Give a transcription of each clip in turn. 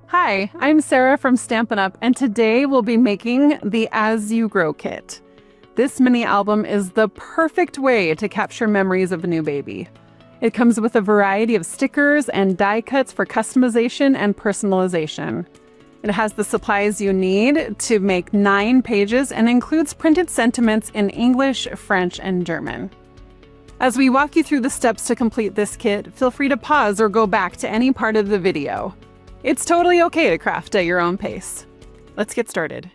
Hi, I'm Sarah from Stampin' Up, and today we'll be making the As You Grow kit. This mini album is the perfect way to capture memories of a new baby. It comes with a variety of stickers and die cuts for customization and personalization. It has the supplies you need to make 9 pages and includes printed sentiments in English, French, and German. As we walk you through the steps to complete this kit, feel free to pause or go back to any part of the video. It's totally okay to craft at your own pace. Let's get started.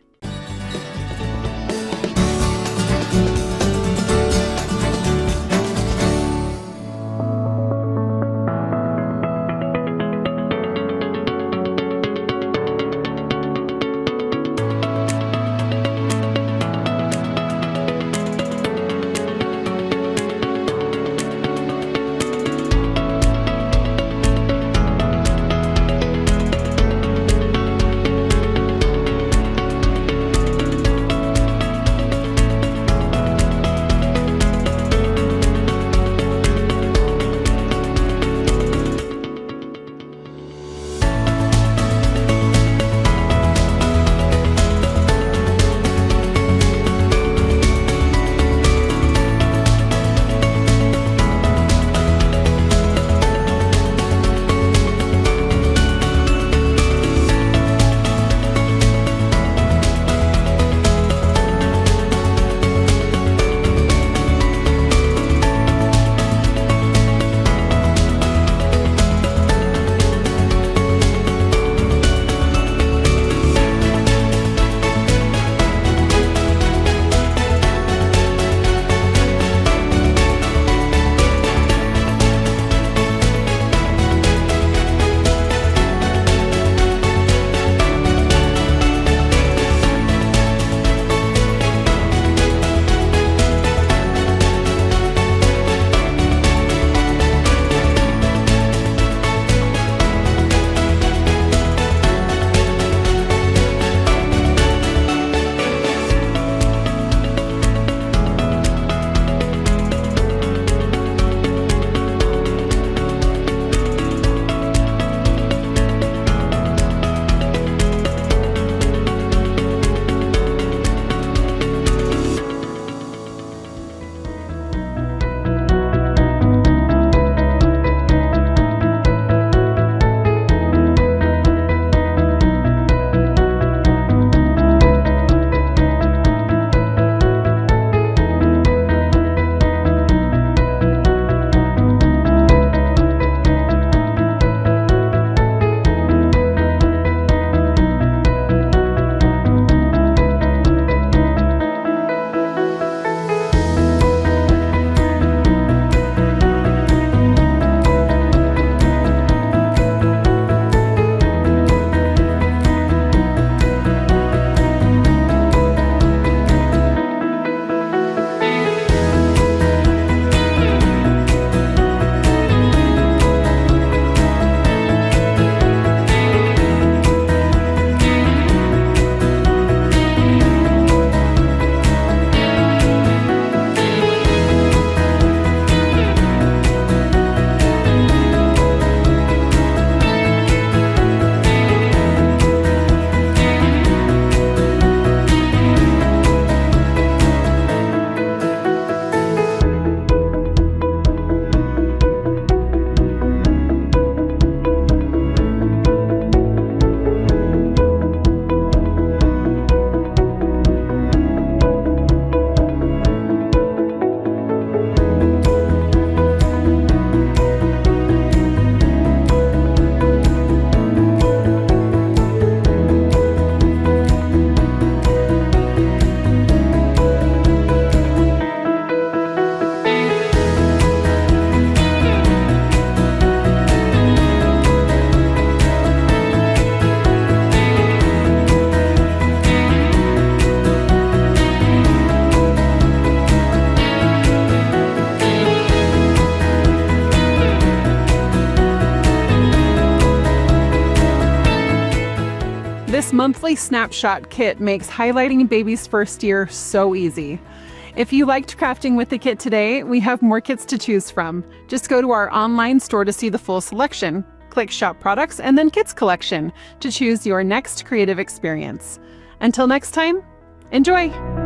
This monthly snapshot kit makes highlighting baby's first year so easy. If you liked crafting with the kit today, we have more kits to choose from. Just go to our online store to see the full selection. Click Shop Products and then Kits Collection to choose your next creative experience. Until next time, enjoy!